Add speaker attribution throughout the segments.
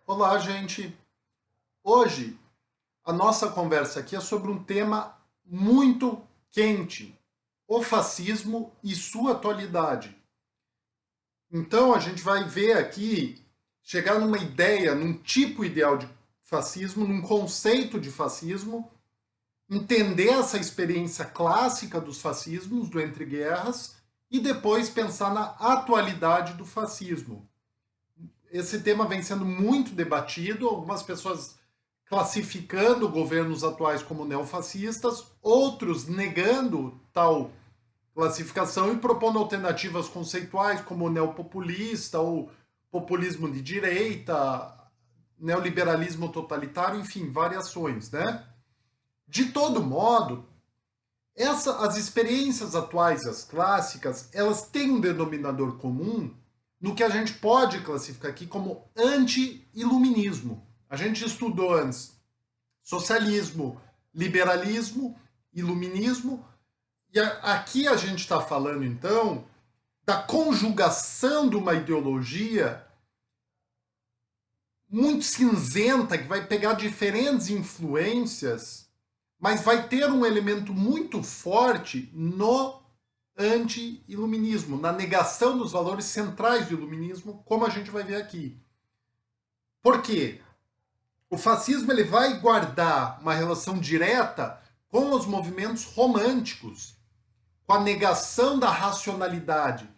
Speaker 1: Olá, gente! Hoje a nossa conversa aqui é sobre um tema muito quente: o fascismo e sua atualidade. Então a gente vai ver aqui, chegar numa ideia, num tipo ideal de fascismo, num conceito de fascismo, entender essa experiência clássica dos fascismos, do entre guerras, e depois pensar na atualidade do fascismo. Esse tema vem sendo muito debatido, algumas pessoas classificando governos atuais como neofascistas, outros negando tal classificação e propondo alternativas conceituais como neopopulista ou populismo de direita, neoliberalismo totalitário, enfim, variações, né? De todo modo, as experiências atuais, as clássicas, elas têm um denominador comum no que a gente pode classificar aqui como anti-iluminismo. A gente estudou antes socialismo, liberalismo, iluminismo, e aqui a gente está falando então da conjugação de uma ideologia muito cinzenta que vai pegar diferentes influências, mas vai ter um elemento muito forte no anti-iluminismo, na negação dos valores centrais do iluminismo, como a gente vai ver aqui. Por quê? O fascismo ele vai guardar uma relação direta com os movimentos românticos, com a negação da racionalidade,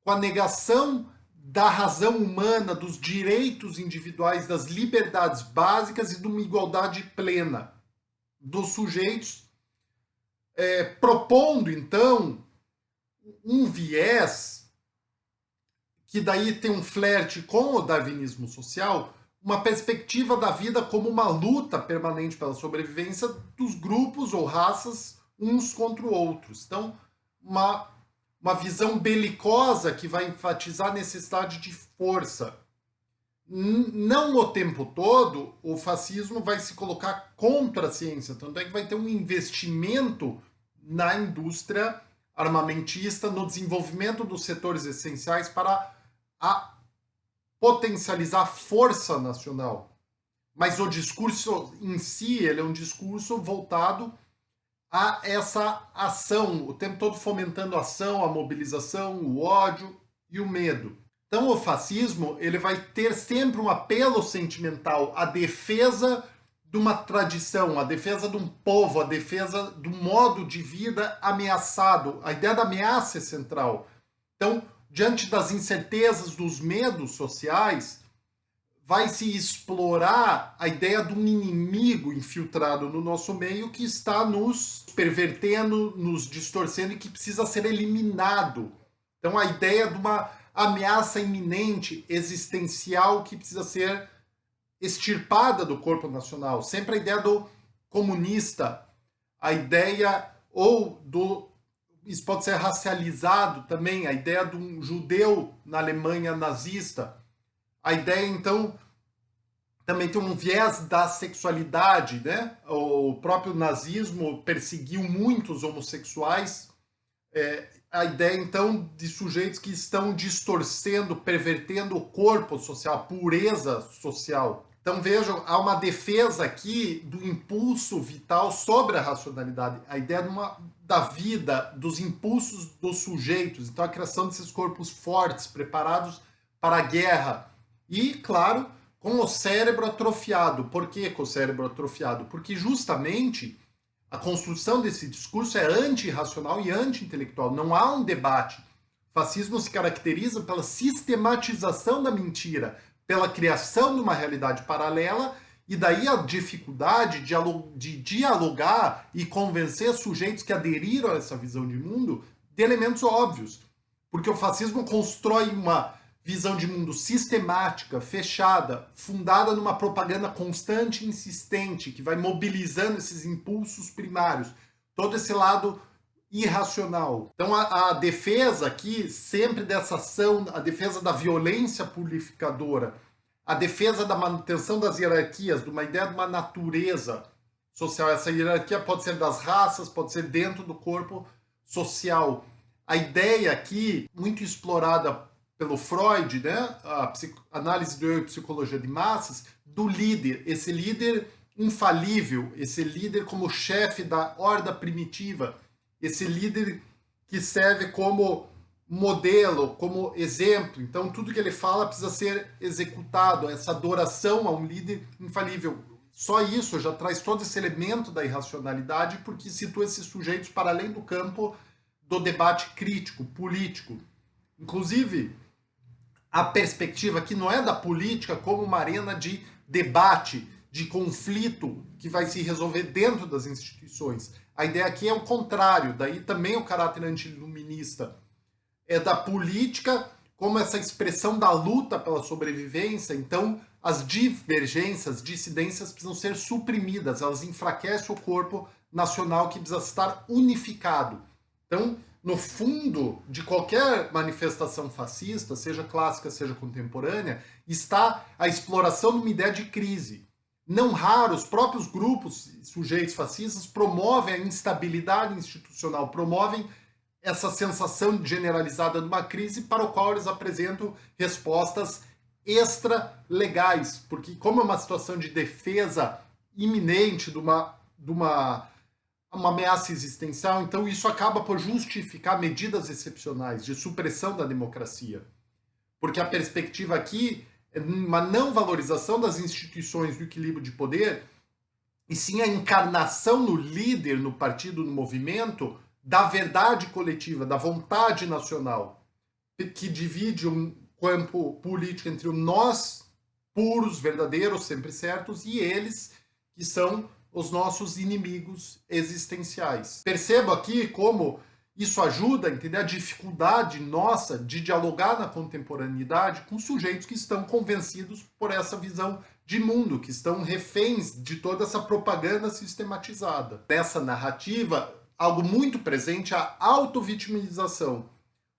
Speaker 1: com a negação da razão humana, dos direitos individuais, das liberdades básicas e de uma igualdade plena dos sujeitos, propondo então um viés que daí tem um flerte com o darwinismo social, uma perspectiva da vida como uma luta permanente pela sobrevivência dos grupos ou raças uns contra outros. Então, uma visão belicosa que vai enfatizar a necessidade de força. Não o tempo todo, o fascismo vai se colocar contra a ciência, tanto é que vai ter um investimento na indústria armamentista, no desenvolvimento dos setores essenciais para a potencializar a força nacional. Mas o discurso em si, ele é um discurso voltado a essa ação, o tempo todo fomentando a ação, a mobilização, o ódio e o medo. Então o fascismo ele vai ter sempre um apelo sentimental à defesa de uma tradição, a defesa de um povo, a defesa do modo de vida ameaçado. A ideia da ameaça é central. Então, diante das incertezas, dos medos sociais, vai se explorar a ideia de um inimigo infiltrado no nosso meio que está nos pervertendo, nos distorcendo e que precisa ser eliminado. Então, a ideia de uma ameaça iminente, existencial, que precisa ser extirpada do corpo nacional. Sempre a ideia do comunista, a ideia ou do... Isso pode ser racializado também, a ideia de um judeu na Alemanha nazista. A ideia, então, também tem um viés da sexualidade, né? O próprio nazismo perseguiu muitos homossexuais. A ideia, então, de sujeitos que estão distorcendo, pervertendo o corpo social, a pureza social. Então, vejam, há uma defesa aqui do impulso vital sobre a racionalidade, a ideia da vida, dos impulsos dos sujeitos. Então, a criação desses corpos fortes, preparados para a guerra. E, claro, com o cérebro atrofiado. Por que com o cérebro atrofiado? Porque justamente a construção desse discurso é antirracional e anti-intelectual. Não há um debate. O fascismo se caracteriza pela sistematização da mentira, pela criação de uma realidade paralela, e daí a dificuldade de dialogar e convencer sujeitos que aderiram a essa visão de mundo de elementos óbvios. Porque o fascismo constrói uma visão de mundo sistemática, fechada, fundada numa propaganda constante e insistente, que vai mobilizando esses impulsos primários, todo esse lado irracional. Então a defesa aqui, sempre dessa ação, a defesa da violência purificadora, a defesa da manutenção das hierarquias, de uma ideia de uma natureza social. Essa hierarquia pode ser das raças, pode ser dentro do corpo social. A ideia aqui, muito explorada pelo Freud, né, a análise do eu e psicologia de massas, do líder, esse líder infalível, esse líder como chefe da horda primitiva, esse líder que serve como modelo, como exemplo. Então, tudo que ele fala precisa ser executado, essa adoração a um líder infalível. Só isso já traz todo esse elemento da irracionalidade, porque situa esses sujeitos para além do campo do debate crítico, político. Inclusive, a perspectiva que não é da política como uma arena de debate, de conflito que vai se resolver dentro das instituições. A ideia aqui é o contrário, daí também o caráter anti-iluminista é da política como essa expressão da luta pela sobrevivência. Então, as divergências, dissidências precisam ser suprimidas, elas enfraquecem o corpo nacional que precisa estar unificado. Então, no fundo de qualquer manifestação fascista, seja clássica, seja contemporânea, está a exploração de uma ideia de crise. Não raro, os próprios grupos, sujeitos fascistas, promovem a instabilidade institucional, promovem essa sensação generalizada de uma crise para o qual eles apresentam respostas extra-legais, porque como é uma situação de defesa iminente de uma ameaça existencial, então isso acaba por justificar medidas excepcionais de supressão da democracia. Porque a perspectiva aqui é uma não valorização das instituições do equilíbrio de poder, e sim a encarnação no líder, no partido, no movimento, da verdade coletiva, da vontade nacional, que divide um campo político entre o nós, puros, verdadeiros, sempre certos, e eles, que são os nossos inimigos existenciais. Percebo aqui como isso ajuda a entender a dificuldade nossa de dialogar na contemporaneidade com sujeitos que estão convencidos por essa visão de mundo, que estão reféns de toda essa propaganda sistematizada. Nessa narrativa, algo muito presente é a autovitimização.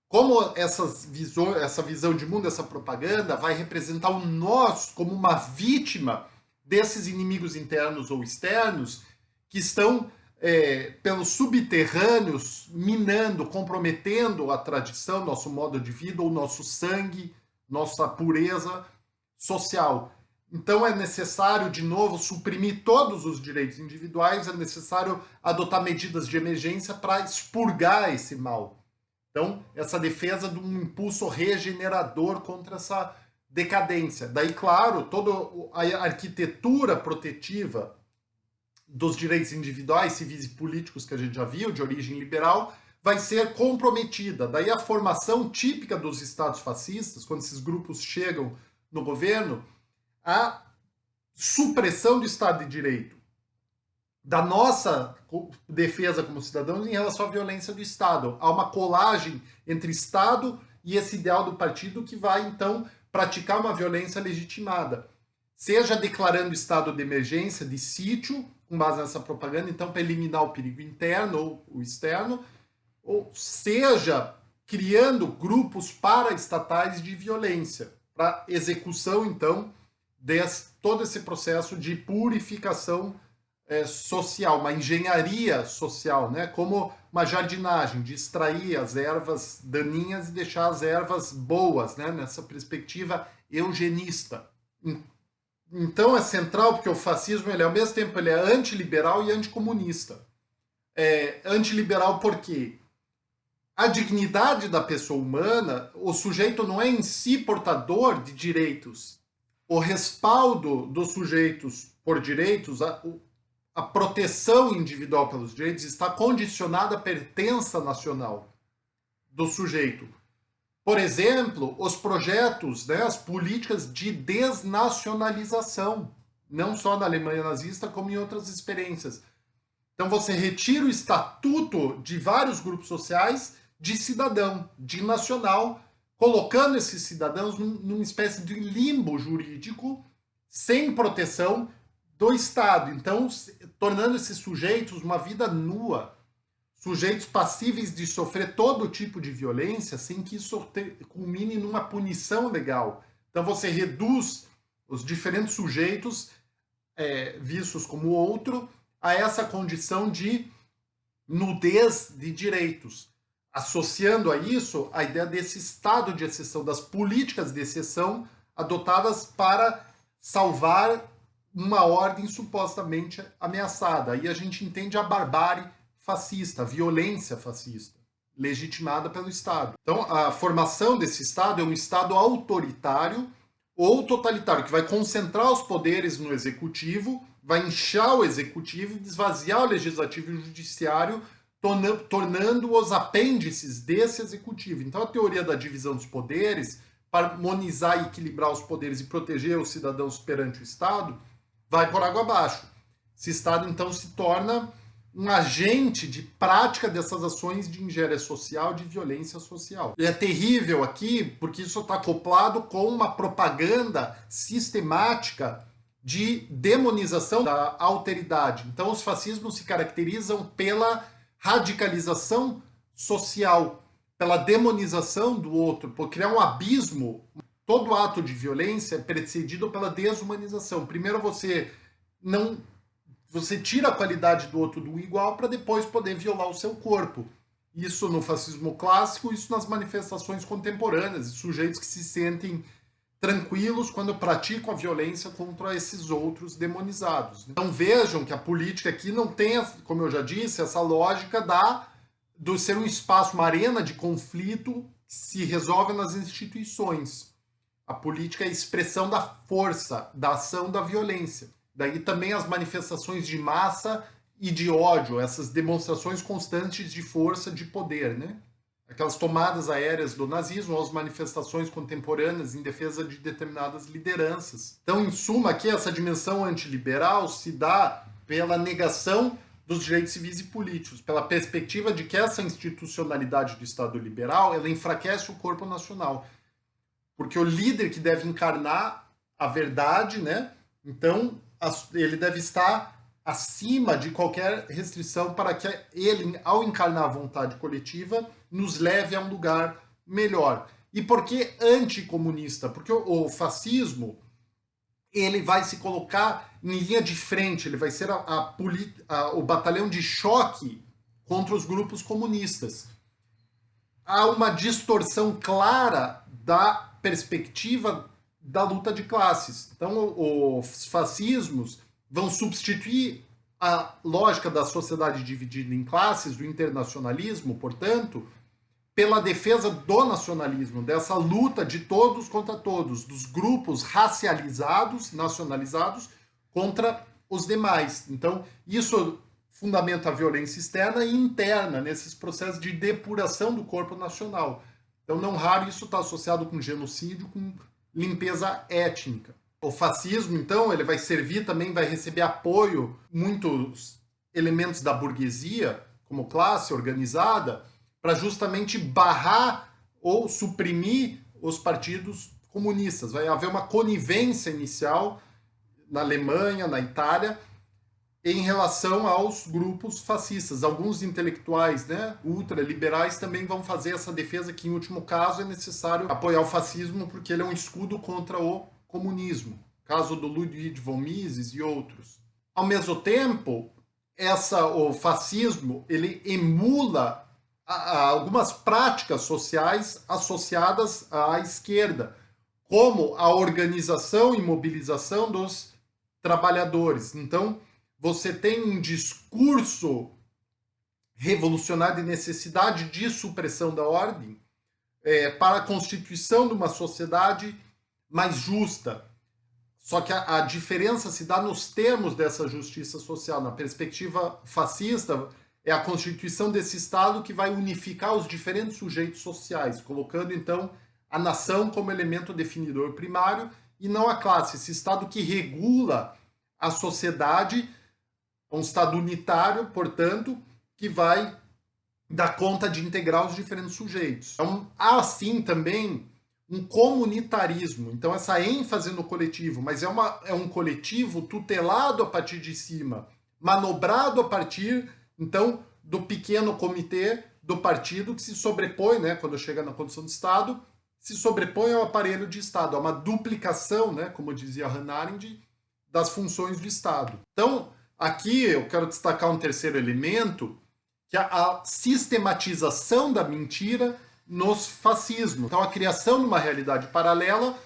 Speaker 1: Como essa visão de mundo, essa propaganda, vai representar o nós como uma vítima desses inimigos internos ou externos que estão pelos subterrâneos minando, comprometendo a tradição, nosso modo de vida, o nosso sangue, nossa pureza social. Então é necessário, de novo, suprimir todos os direitos individuais, é necessário adotar medidas de emergência para expurgar esse mal. Então, essa defesa de um impulso regenerador contra essa decadência. Daí, claro, toda a arquitetura protetiva dos direitos individuais, civis e políticos que a gente já viu, de origem liberal, vai ser comprometida. Daí a formação típica dos estados fascistas, quando esses grupos chegam no governo, a supressão do Estado de Direito, da nossa defesa como cidadãos em relação à violência do Estado. Há uma colagem entre Estado e esse ideal do partido que vai, então, praticar uma violência legitimada. Seja declarando estado de emergência, de sítio, com base nessa propaganda, então, para eliminar o perigo interno ou o externo, ou seja, criando grupos paraestatais de violência, para execução, então, de todo esse processo de purificação social, uma engenharia social, né? Como uma jardinagem, de extrair as ervas daninhas e deixar as ervas boas, né? Nessa perspectiva eugenista. Então é central porque o fascismo, ele, ao mesmo tempo, ele é antiliberal e anticomunista. Antiliberal por quê? A dignidade da pessoa humana, o sujeito não é em si portador de direitos. O respaldo dos sujeitos por direitos, a proteção individual pelos direitos está condicionada à pertença nacional do sujeito. Por exemplo, os projetos, né, as políticas de desnacionalização, não só na Alemanha nazista, como em outras experiências. Então você retira o estatuto de vários grupos sociais de cidadão, de nacional, colocando esses cidadãos numa espécie de limbo jurídico, sem proteção do Estado. Então, tornando esses sujeitos uma vida nua, sujeitos passíveis de sofrer todo tipo de violência sem que isso culmine numa punição legal. Então você reduz os diferentes sujeitos vistos como outro a essa condição de nudez de direitos. associando a isso a ideia desse estado de exceção, das políticas de exceção adotadas para salvar uma ordem supostamente ameaçada. Aí a gente entende a barbárie fascista, a violência fascista, legitimada pelo Estado. Então, a formação desse Estado é um Estado autoritário ou totalitário, que vai concentrar os poderes no executivo, vai inchar o executivo, esvaziar o legislativo e o judiciário, tornando-os apêndices desse executivo. Então, a teoria da divisão dos poderes, para harmonizar e equilibrar os poderes e proteger os cidadãos perante o Estado, vai por água abaixo. Esse Estado, então, se torna um agente de prática dessas ações de ingéria social, de violência social. E é terrível aqui, porque isso está acoplado com uma propaganda sistemática de demonização da alteridade. Então, os fascismos se caracterizam pela radicalização social, pela demonização do outro, por criar um abismo. Todo ato de violência é precedido pela desumanização. Primeiro você tira a qualidade do outro do igual para depois poder violar o seu corpo. Isso no fascismo clássico, isso nas manifestações contemporâneas, de sujeitos que se sentem tranquilos quando praticam a violência contra esses outros demonizados. Então vejam que a política aqui não tem, como eu já disse, essa lógica do ser um espaço, uma arena de conflito que se resolve nas instituições. A política é a expressão da força, da ação, da violência. Daí também as manifestações de massa e de ódio, essas demonstrações constantes de força, de poder, né? Aquelas tomadas aéreas do nazismo, ou as manifestações contemporâneas em defesa de determinadas lideranças. Então, em suma, aqui essa dimensão antiliberal se dá pela negação dos direitos civis e políticos, pela perspectiva de que essa institucionalidade do Estado liberal, ela enfraquece o corpo nacional. Porque o líder que deve encarnar a verdade, né? Então, ele deve estar acima de qualquer restrição para que ele, ao encarnar a vontade coletiva, nos leve a um lugar melhor. E por que anticomunista? Porque o fascismo, ele vai se colocar em linha de frente, ele vai ser o batalhão de choque contra os grupos comunistas. Há uma distorção clara da perspectiva da luta de classes. Então, os fascismos vão substituir a lógica da sociedade dividida em classes, do internacionalismo, portanto, pela defesa do nacionalismo, dessa luta de todos contra todos, dos grupos racializados, nacionalizados, contra os demais. Então, isso fundamenta a violência externa e interna nesses processos de depuração do corpo nacional. Então, não raro, isso está associado com genocídio, com limpeza étnica. O fascismo, então, ele vai servir também, vai receber apoio, muitos elementos da burguesia, como classe organizada, para justamente barrar ou suprimir os partidos comunistas. Vai haver uma conivência inicial na Alemanha, na Itália, em relação aos grupos fascistas. Alguns intelectuais, né, ultraliberais também vão fazer essa defesa que, em último caso, é necessário apoiar o fascismo porque ele é um escudo contra o comunismo. Caso do Ludwig von Mises e outros. Ao mesmo tempo, o fascismo ele emula algumas práticas sociais associadas à esquerda, como a organização e mobilização dos trabalhadores. Então, você tem um discurso revolucionário de necessidade de supressão da ordem para a constituição de uma sociedade mais justa. Só que a diferença se dá nos termos dessa justiça social. Na perspectiva fascista, é a constituição desse Estado que vai unificar os diferentes sujeitos sociais, colocando, então, a nação como elemento definidor primário e não a classe. Esse Estado que regula a sociedade, um Estado unitário, portanto, que vai dar conta de integrar os diferentes sujeitos. Então, há, sim, também um comunitarismo. Então, essa ênfase no coletivo, mas é um coletivo tutelado a partir de cima, manobrado a partir, então, do pequeno comitê do partido que se sobrepõe, né, quando chega na condição de Estado, se sobrepõe ao aparelho de Estado. Há uma duplicação, né, como dizia Hannah Arendt, das funções do Estado. Então, aqui eu quero destacar um terceiro elemento, que é a sistematização da mentira nos fascismos. Então, a criação de uma realidade paralela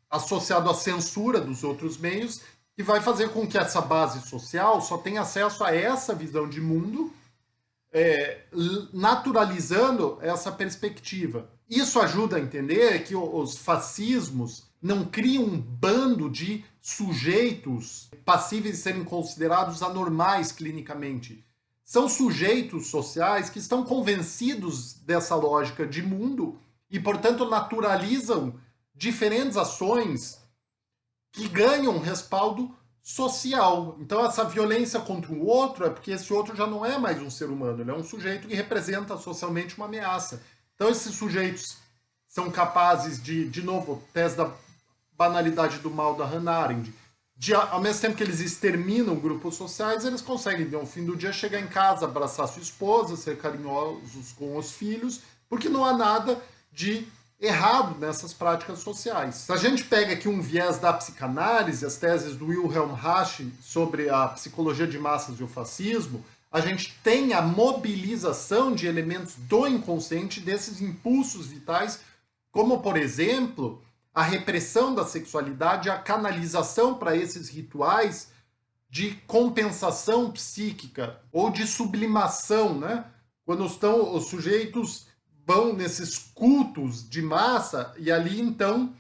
Speaker 1: associado à censura dos outros meios, que vai fazer com que essa base social só tenha acesso a essa visão de mundo, naturalizando essa perspectiva. Isso ajuda a entender que os fascismos não criam um bando de sujeitos passíveis de serem considerados anormais clinicamente. São sujeitos sociais que estão convencidos dessa lógica de mundo e, portanto, naturalizam diferentes ações que ganham respaldo social. Então, essa violência contra o outro é porque esse outro já não é mais um ser humano, ele é um sujeito que representa socialmente uma ameaça. Então, esses sujeitos são capazes de novo, tese da banalidade do mal da Hannah Arendt, ao mesmo tempo que eles exterminam grupos sociais, eles conseguem, no fim do dia, chegar em casa, abraçar sua esposa, ser carinhosos com os filhos, porque não há nada de errado nessas práticas sociais. Se a gente pega aqui um viés da psicanálise, as teses do Wilhelm Reich sobre a psicologia de massas e o fascismo, a gente tem a mobilização de elementos do inconsciente, desses impulsos vitais, como, por exemplo, a repressão da sexualidade, a canalização para esses rituais de compensação psíquica ou de sublimação, né? Quando os sujeitos vão nesses cultos de massa e ali então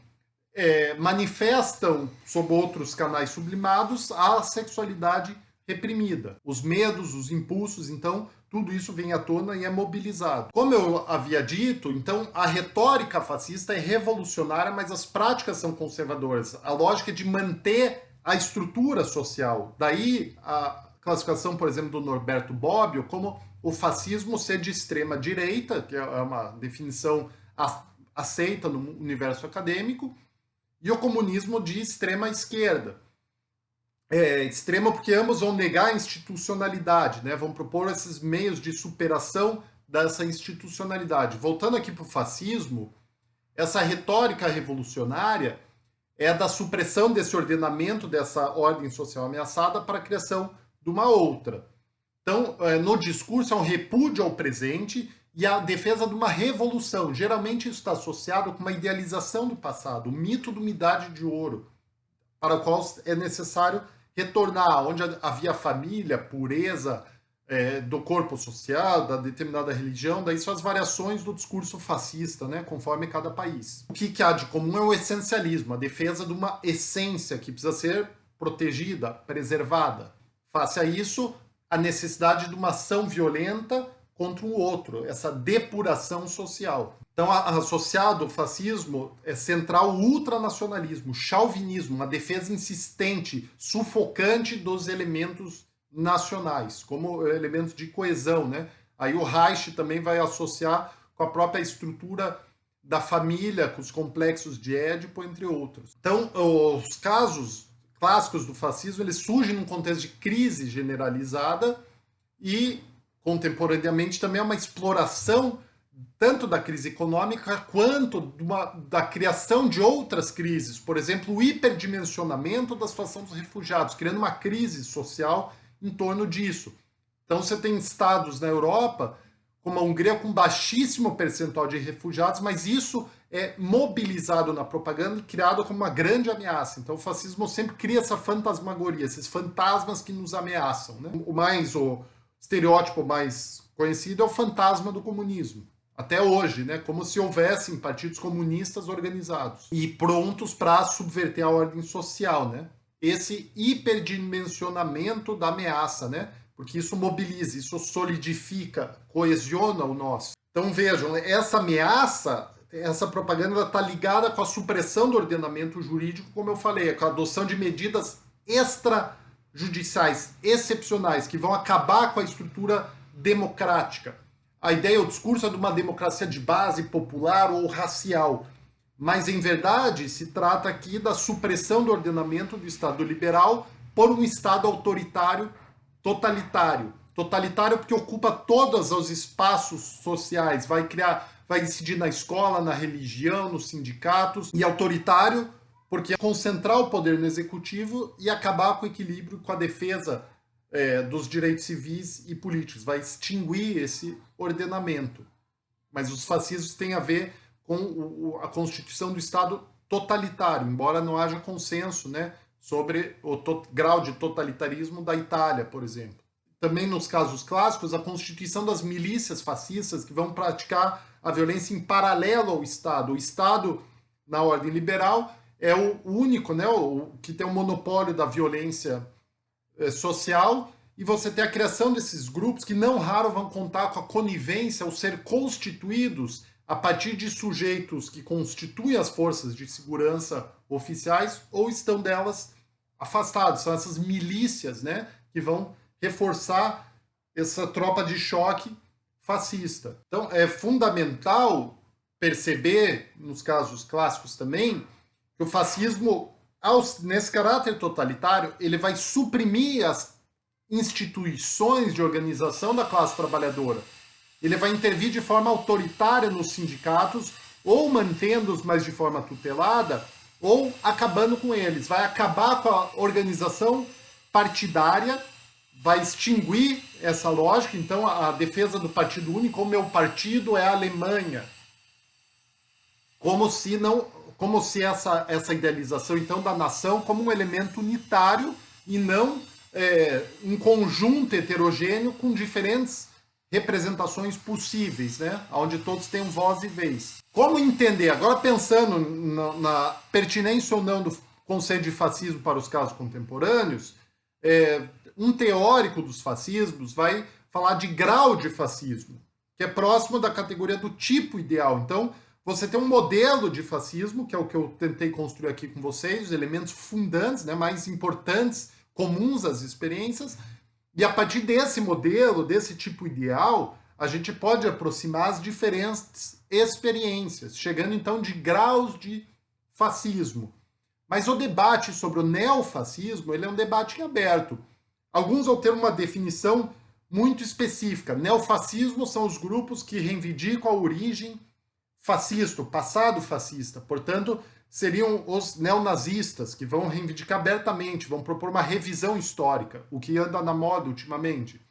Speaker 1: manifestam sob outros canais sublimados a sexualidade reprimida. Os medos, os impulsos, então tudo isso vem à tona e é mobilizado. Como eu havia dito, então a retórica fascista é revolucionária, mas as práticas são conservadoras. A lógica é de manter a estrutura social. Daí a classificação, por exemplo, do Norberto Bobbio como o fascismo ser de extrema direita, que é uma definição aceita no universo acadêmico, e o comunismo de extrema esquerda. Extrema porque ambos vão negar a institucionalidade, né? Vão propor esses meios de superação dessa institucionalidade. Voltando aqui para o fascismo, essa retórica revolucionária é da supressão desse ordenamento, dessa ordem social ameaçada, para a criação de uma outra. Então, no discurso, é um repúdio ao presente e a defesa de uma revolução. Geralmente isso está associado com uma idealização do passado, o mito de uma idade de ouro, para o qual é necessário retornar, onde havia família, pureza do corpo social, da determinada religião, daí são as variações do discurso fascista, né, conforme cada país. O que há de comum é o essencialismo, a defesa de uma essência que precisa ser protegida, preservada. Face a isso, a necessidade de uma ação violenta contra o outro, essa depuração social. Então, associado ao fascismo é central o ultranacionalismo, o chauvinismo, uma defesa insistente, sufocante dos elementos nacionais, como elementos de coesão, né? Aí o Reich também vai associar com a própria estrutura da família, com os complexos de Édipo, entre outros. Então, os casos clássicos do fascismo, eles surgem num contexto de crise generalizada e, contemporaneamente, também é uma exploração tanto da crise econômica quanto da criação de outras crises. Por exemplo, o hiperdimensionamento da situação dos refugiados, criando uma crise social em torno disso. Então você tem estados na Europa, como a Hungria, com baixíssimo percentual de refugiados, mas isso é mobilizado na propaganda e criado como uma grande ameaça. Então o fascismo sempre cria essa fantasmagoria, esses fantasmas que nos ameaçam, né? O estereótipo mais conhecido é o fantasma do comunismo. Até hoje, né? Como se houvessem partidos comunistas organizados e prontos para subverter a ordem social, né? Esse hiperdimensionamento da ameaça, né? Porque isso mobiliza, isso solidifica, coesiona o nosso. Então vejam, essa ameaça, essa propaganda está ligada com a supressão do ordenamento jurídico, como eu falei, com a adoção de medidas extrajudiciais, excepcionais, que vão acabar com a estrutura democrática. A ideia, o discurso é de uma democracia de base popular ou racial, mas em verdade se trata aqui da supressão do ordenamento do Estado liberal por um Estado autoritário totalitário. Totalitário porque ocupa todos os espaços sociais, vai incidir na escola, na religião, nos sindicatos, e autoritário porque concentrar o poder no executivo e acabar com o equilíbrio, com a defesa dos direitos civis e políticos, vai extinguir esse ordenamento. Mas os fascismos têm a ver com a constituição do Estado totalitário, embora não haja consenso, né, sobre o grau de totalitarismo da Itália, por exemplo. Também nos casos clássicos, a constituição das milícias fascistas que vão praticar a violência em paralelo ao Estado. O Estado, na ordem liberal, é o único, né, o que tem o monopólio da violência social, e você tem a criação desses grupos que não raro vão contar com a conivência ou ser constituídos a partir de sujeitos que constituem as forças de segurança oficiais ou estão delas afastados. São essas milícias, né, que vão reforçar essa tropa de choque fascista. Então é fundamental perceber, nos casos clássicos também, que o fascismo, nesse caráter totalitário, ele vai suprimir as instituições de organização da classe trabalhadora. Ele vai intervir de forma autoritária nos sindicatos, ou mantendo-os, mas de forma tutelada, ou acabando com eles. Vai acabar com a organização partidária, vai extinguir essa lógica. Então, a defesa do partido único, o meu partido é a Alemanha. Como se essa idealização, então, da nação como um elemento unitário e não um conjunto heterogêneo com diferentes representações possíveis, né? Onde todos têm voz e vez. Como entender? Agora pensando na pertinência ou não do conceito de fascismo para os casos contemporâneos, um teórico dos fascismos vai falar de grau de fascismo, que é próximo da categoria do tipo ideal. Então, você tem um modelo de fascismo, que é o que eu tentei construir aqui com vocês, os elementos fundantes, né, mais importantes, comuns às experiências, e a partir desse modelo, desse tipo ideal, a gente pode aproximar as diferentes experiências, chegando então de graus de fascismo. Mas o debate sobre o neofascismo, ele é um debate em aberto. Alguns vão ter uma definição muito específica. Neofascismo são os grupos que reivindicam a origem fascista, o passado fascista. Portanto, seriam os neonazistas, que vão reivindicar abertamente, vão propor uma revisão histórica, o que anda na moda ultimamente.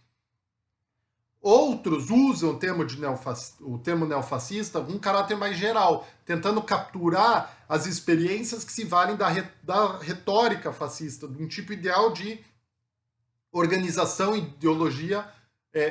Speaker 1: Outros usam o termo neofascista com um caráter mais geral, tentando capturar as experiências que se valem da retórica fascista, de um tipo ideal de organização e ideologia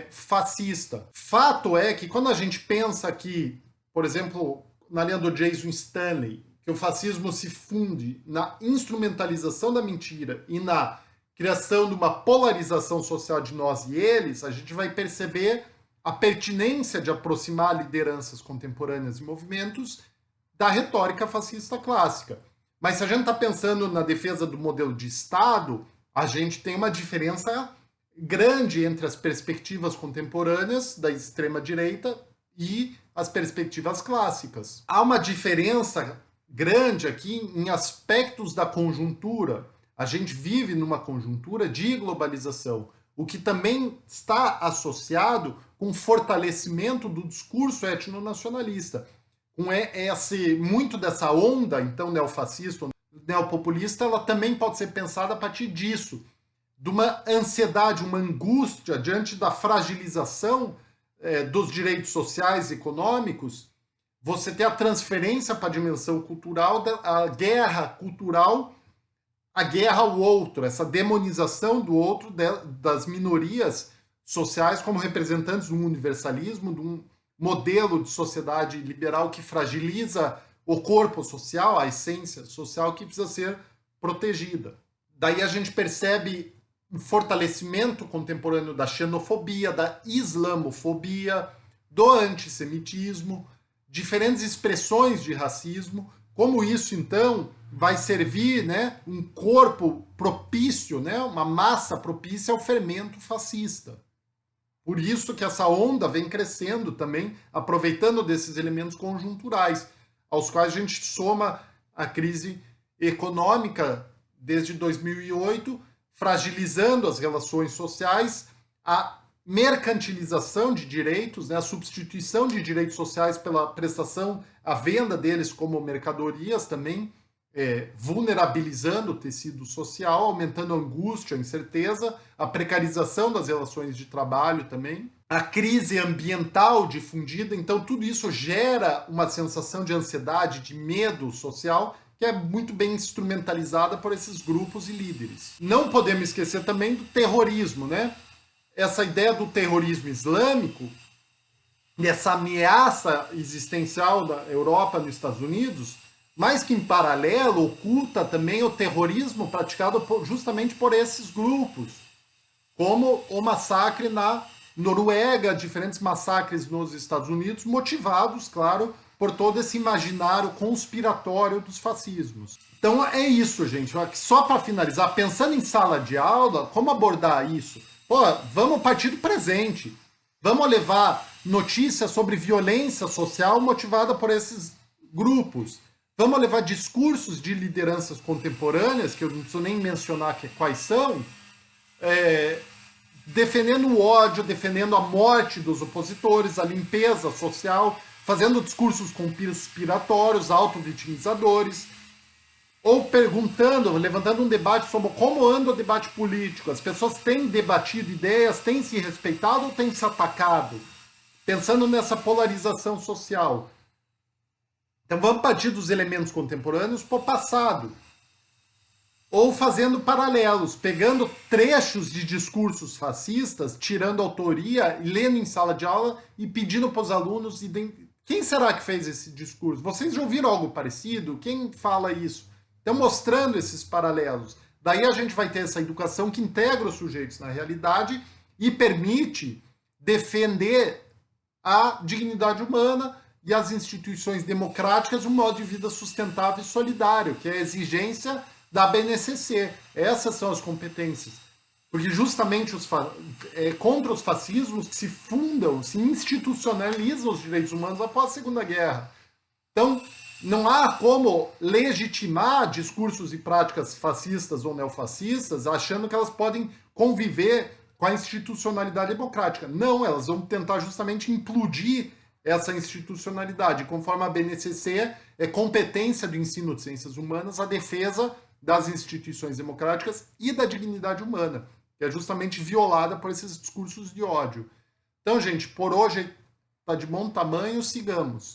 Speaker 1: fascista. Fato é que quando a gente pensa aqui, por exemplo, na linha do Jason Stanley, que o fascismo se funde na instrumentalização da mentira e na criação de uma polarização social de nós e eles, a gente vai perceber a pertinência de aproximar lideranças contemporâneas e movimentos da retórica fascista clássica. Mas se a gente está pensando na defesa do modelo de Estado, a gente tem uma diferença grande entre as perspectivas contemporâneas da extrema-direita e as perspectivas clássicas. Há uma diferença grande aqui em aspectos da conjuntura. A gente vive numa conjuntura de globalização, o que também está associado com o fortalecimento do discurso etnonacionalista. Com muito dessa onda, então, neofascista, neopopulista, ela também pode ser pensada a partir disso, de uma ansiedade, uma angústia diante da fragilização dos direitos sociais e econômicos. Você tem a transferência para a dimensão cultural, a guerra cultural, a guerra ao outro, essa demonização do outro, das minorias sociais como representantes de um universalismo, de um modelo de sociedade liberal que fragiliza o corpo social, a essência social que precisa ser protegida. Daí a gente percebe um fortalecimento contemporâneo da xenofobia, da islamofobia, do antissemitismo, diferentes expressões de racismo, como isso, então, vai servir, né, um corpo propício, né, uma massa propícia ao fermento fascista. Por isso que essa onda vem crescendo também, aproveitando desses elementos conjunturais, aos quais a gente soma a crise econômica desde 2008, fragilizando as relações sociais, a mercantilização de direitos, né, a substituição de direitos sociais pela prestação, a venda deles como mercadorias também, vulnerabilizando o tecido social, aumentando a angústia, a incerteza, a precarização das relações de trabalho também, a crise ambiental difundida. Então, tudo isso gera uma sensação de ansiedade, de medo social, que é muito bem instrumentalizada por esses grupos e líderes. Não podemos esquecer também do terrorismo, né? Essa ideia do terrorismo islâmico, dessa ameaça existencial da Europa nos Estados Unidos, mas que em paralelo oculta também o terrorismo praticado justamente por esses grupos, como o massacre na Noruega, diferentes massacres nos Estados Unidos, motivados, claro, por todo esse imaginário conspiratório dos fascismos. Então é isso, gente. Só para finalizar, pensando em sala de aula, como abordar isso? Pô, vamos partir do presente. Vamos levar notícias sobre violência social motivada por esses grupos. Vamos levar discursos de lideranças contemporâneas, que eu não preciso nem mencionar quais são, defendendo o ódio, defendendo a morte dos opositores, a limpeza social, fazendo discursos conspiratórios, auto-vitimizadores, ou perguntando, levantando um debate sobre como anda o debate político. As pessoas têm debatido ideias, têm se respeitado ou têm se atacado? Pensando nessa polarização social. Então vamos partir dos elementos contemporâneos para o passado. Ou fazendo paralelos, pegando trechos de discursos fascistas, tirando autoria, lendo em sala de aula e pedindo para os alunos quem será que fez esse discurso? Vocês já ouviram algo parecido? Quem fala isso? Então, mostrando esses paralelos. Daí a gente vai ter essa educação que integra os sujeitos na realidade e permite defender a dignidade humana e as instituições democráticas, um modo de vida sustentável e solidário, que é a exigência da BNCC. Essas são as competências. Porque justamente contra os fascismos que se fundam, se institucionalizam os direitos humanos após a Segunda Guerra. Então, não há como legitimar discursos e práticas fascistas ou neofascistas achando que elas podem conviver com a institucionalidade democrática. Não, elas vão tentar justamente implodir essa institucionalidade. Conforme a BNCC, é competência do ensino de ciências humanas a defesa das instituições democráticas e da dignidade humana, que é justamente violada por esses discursos de ódio. Então, gente, por hoje está de bom tamanho, sigamos.